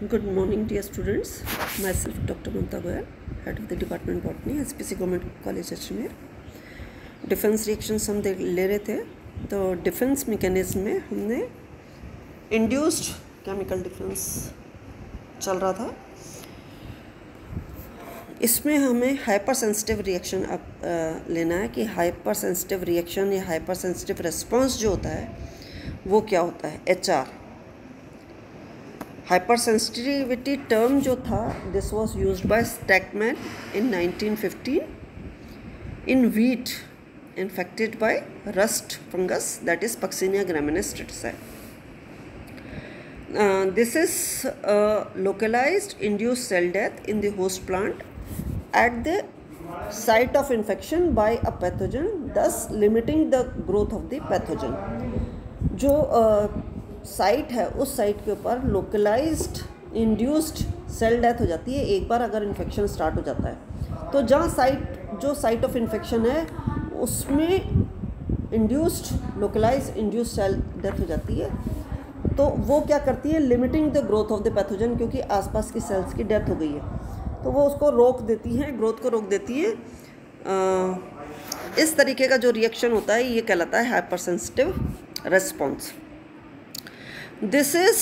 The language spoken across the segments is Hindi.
Good morning, dear students. Myself, Dr. Mamta Goyal, head of the department botany, SPC Government College Ajmer. Defence reactions हम ले रहे थे. तो डिफेंस मैकेनिज्म में हमने इंड्यूस्ड केमिकल डिफेंस चल रहा था. इसमें हमें हाइपर सेंसिटिव रिएक्शन अब लेना है कि हाइपर सेंसिटिव रिएक्शन या हाइपर सेंसिटिव रिस्पॉन्स जो होता है वो क्या होता है. HR हाइपर सेंसिटिविटी टर्म जो था, this was used by Stakman in 1915 in wheat infected by rust fungus, that is Puccinia graminis stratici. This is localized induced cell death in the host plant at the site of infection by a pathogen, thus limiting the growth of the pathogen. जो साइट है उस साइट के ऊपर लोकलाइज्ड इंड्यूस्ड सेल डेथ हो जाती है एक बार अगर इन्फेक्शन स्टार्ट हो जाता है. तो जहाँ जो साइट ऑफ इन्फेक्शन है उसमें लोकलाइज्ड इंड्यूस्ड सेल डेथ हो जाती है. तो वो क्या करती है, limiting the growth of the pathogen, क्योंकि आसपास की सेल्स की डेथ हो गई है तो वो उसको रोक देती हैं, ग्रोथ को रोक देती है. इस तरीके का जो रिएक्शन होता है ये कहलाता है hyper sensitive response. This is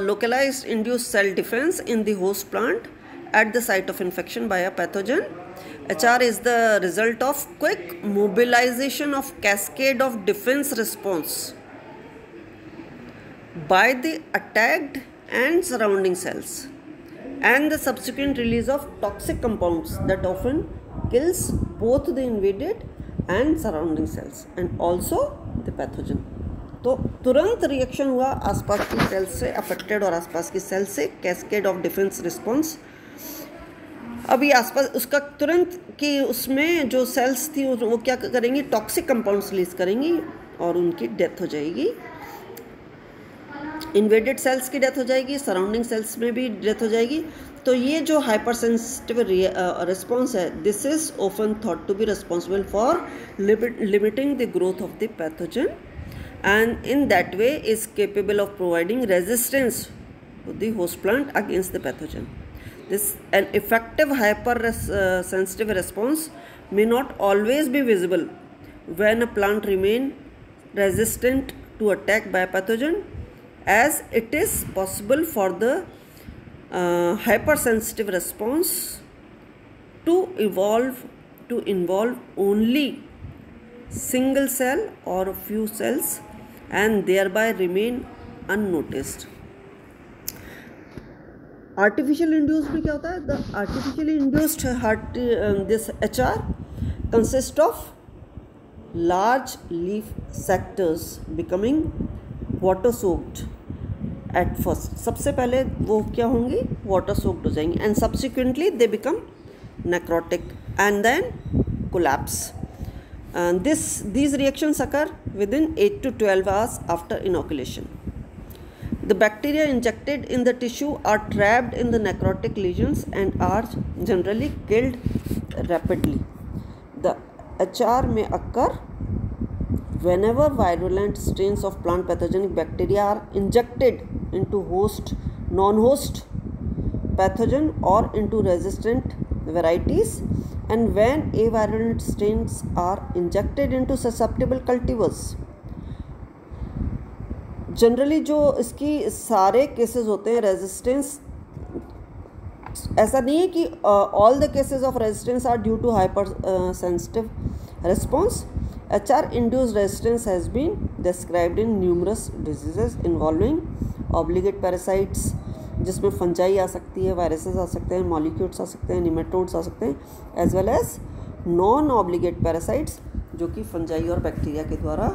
localized induced cell defense in the host plant at the site of infection by a pathogen. HR is the result of quick mobilization of cascade of defense response by the attacked and surrounding cells and the subsequent release of toxic compounds that often kills both the invaded and surrounding cells and also the pathogen. तो तुरंत रिएक्शन हुआ आसपास की सेल से, अफेक्टेड और आसपास की सेल से, कैस्केड ऑफ डिफेंस रिस्पॉन्स. अभी आसपास उसका तुरंत कि उसमें जो सेल्स थी वो क्या करेंगी, टॉक्सिक कंपाउंड्स रिलीज करेंगी और उनकी डेथ हो जाएगी. इन्वेडेड सेल्स की डेथ हो जाएगी, सराउंडिंग सेल्स में भी डेथ हो जाएगी. तो ये जो हाइपर सेंसिटिव रिस्पॉन्स है, this is often thought to be responsible for limiting the growth of the pathogen and in that way is capable of providing resistance to the host plant against the pathogen. An effective hyper sensitive response may not always be visible when a plant remain resistant to attack by a pathogen, as it is possible for the hypersensitive response to involve only single cell or a few cells and thereby remain unnoticed. Artificially induced में क्या होता है? The artificially induced this HR consists of large leaf sectors becoming water soaked at first. सबसे पहले वो क्या होंगी, water soaked हो जाएंगी and subsequently they become necrotic and then collapse. These reactions occur within 8 to 12 hours after inoculation. The bacteria injected in the tissue are trapped in the necrotic lesions and are generally killed rapidly. The HR may occur whenever virulent strains of plant pathogenic bacteria are injected into non-host pathogen or into resistant varieties, and when avirulent strains are injected into susceptible cultivars. Generally जो इसकी सारे केसेस होते हैं रेजिस्टेंस, ऐसा नहीं है कि all the cases of resistance are due to hyper sensitive response. HR induced resistance has been described in numerous diseases involving obligate parasites, जिसमें फंजाई आ सकती है, वायरसेस आ सकते हैं, मॉलिक्यूल्स आ सकते हैं, निमेटोड्स आ सकते हैं, as well as non obligate parasites जो कि फंजाई और बैक्टीरिया के द्वारा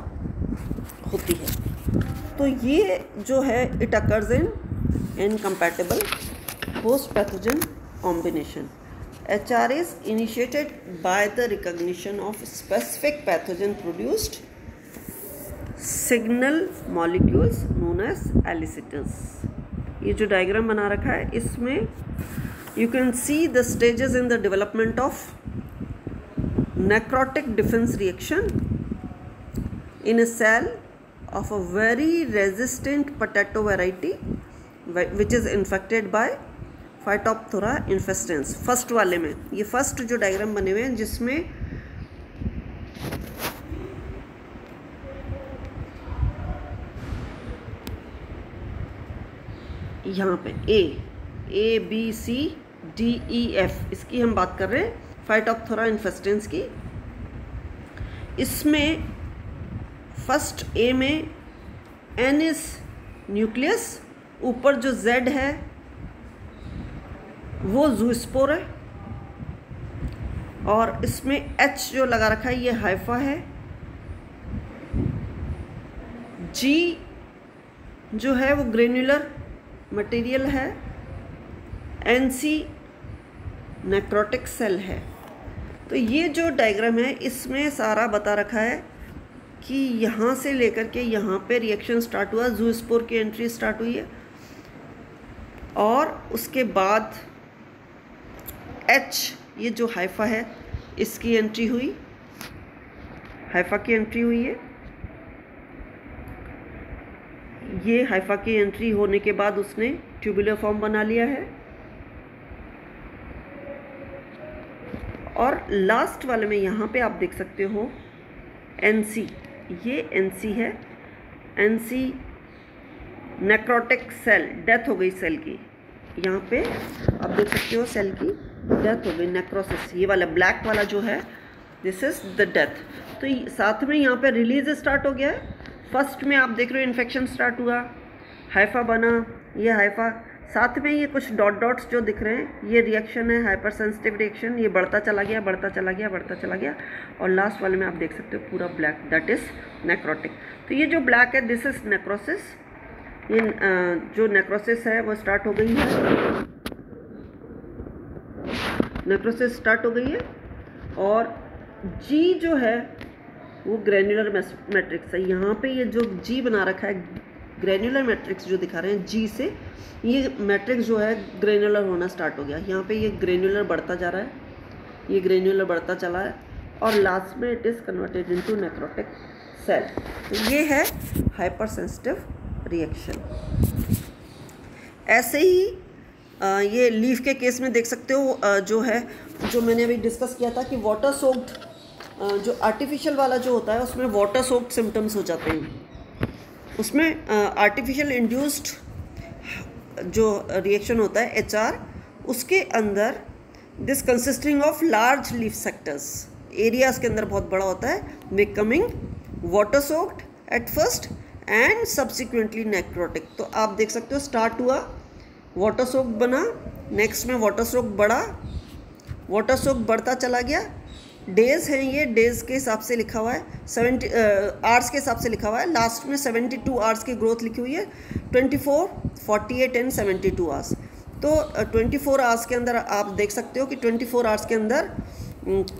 होती है. तो ये जो है it occurs in incompatible host pathogen combination. HR is initiated by the recognition of specific pathogen produced signal molecules known as elicitors. ये जो डायग्राम बना रखा है इसमें you can see the stages in the development of necrotic defense reaction in a cell of a very resistant potato variety which is infected by Phytophthora infestans। First वाले में, ये फर्स्ट जो डायग्राम बने हुए हैं जिसमें यहाँ पे A B C D E F, इसकी हम बात कर रहे हैं, Phytophthora infestans की। इसमें फर्स्ट A में N इज न्यूक्लियस, ऊपर जो Z है वो ज़ूस्पोर है, और इसमें H जो लगा रखा है ये हाइफा है। G जो है वो ग्रेन्युलर मटेरियल है। NC नेक्रोटिक सेल है। तो ये जो डायग्राम है इसमें सारा बता रखा है कि यहाँ से लेकर के यहाँ पे रिएक्शन स्टार्ट हुआ, ज़ूस्पोर की एंट्री स्टार्ट हुई है, और उसके बाद H ये जो हाइफा है इसकी एंट्री हुई, हाइफा की एंट्री हुई है। ये हाइफा की एंट्री होने के बाद उसने ट्यूबुलर फॉर्म बना लिया है, और लास्ट वाले में यहाँ पे आप देख सकते हो NC, ये NC है। NC नेक्रोटिक सेल, डेथ हो गई सेल की, यहाँ पे आप देख सकते हो सेल की डेथ हो गई, नेक्रोसिस। ये वाला ब्लैक वाला जो है दिस इज द डेथ। तो साथ में यहाँ पे रिलीज स्टार्ट हो गया है। फर्स्ट में आप देख रहे हो इन्फेक्शन स्टार्ट हुआ, हाइफा बना, ये हाइफा, साथ में ये कुछ डॉट डॉट्स जो दिख रहे हैं ये रिएक्शन है, हाइपर सेंसिटिव रिएक्शन। ये बढ़ता चला गया, बढ़ता चला गया, बढ़ता चला गया, और लास्ट वाले में आप देख सकते हो पूरा ब्लैक, दैट इज नेक्रोटिक। तो ये जो ब्लैक है दिस इज नेक्रोसिस। ये जो नेक्रोसिस है वो स्टार्ट हो गई है, नेक्रोसिस स्टार्ट हो गई है। और जी जो है वो ग्रेन्युलर मैट्रिक्स है। यहाँ पे ये जो जी बना रखा है, ग्रेन्युलर मैट्रिक्स जो दिखा रहे हैं जी से, ये मैट्रिक्स जो है ग्रेन्युलर होना स्टार्ट हो गया। यहाँ पे ये ग्रेन्युलर बढ़ता जा रहा है, ये ग्रेन्युलर बढ़ता चला है, और लास्ट में it is converted into necrotic cell. तो ये है हाइपर सेंसिटिव रिएक्शन। ऐसे ही ये लीफ के केस में देख सकते हो, जो है जो मैंने अभी डिस्कस किया था कि वाटर सोक्ड, जो आर्टिफिशियल वाला जो होता है उसमें वाटर सोक्ड सिम्टम्स हो जाते हैं। उसमें आर्टिफिशियल इंड्यूस्ड जो रिएक्शन होता है HR, उसके अंदर this consisting of large leaf sectors, areas के अंदर बहुत बड़ा होता है, becoming water soaked at first and subsequently necrotic. तो आप देख सकते हो स्टार्ट हुआ, वाटर सोक्ड बना, नेक्स्ट में वाटर सोक्ड बढ़ा, वाटर सोक्ड बढ़ता चला गया। डेज हैं, ये डेज के हिसाब से लिखा हुआ है, 70 आवर्स के हिसाब से लिखा हुआ है। लास्ट में 72 आवर्स की ग्रोथ लिखी हुई है, 24, 48 एंड 72 आवर्स। तो 24 आवर्स के अंदर आप देख सकते हो कि 24 आवर्स के अंदर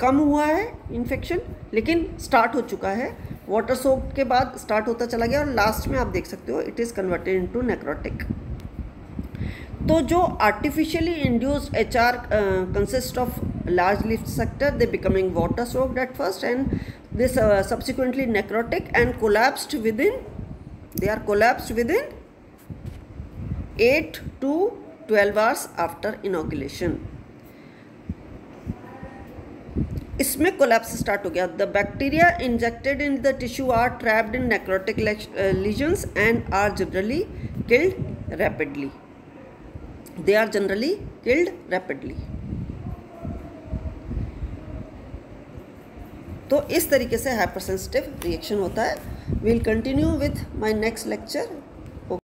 कम हुआ है इन्फेक्शन, लेकिन स्टार्ट हो चुका है, वाटर सोक के बाद स्टार्ट होता चला गया, और लास्ट में आप देख सकते हो it is converted into necrotic. तो जो artificially induced HR consist of large leaf sector, they becoming water soaked at first and this subsequently necrotic and collapsed within, they are collapsed within 8 to 12 hours after inoculation. इसमें कोलैप्स स्टार्ट हो गया। The bacteria injected in the tissue are trapped in necrotic lesions and are generally killed rapidly, they are generally killed rapidly। तो इस तरीके से हाइपरसेंसिटिव रिएक्शन होता है। We'll continue with my next lecture.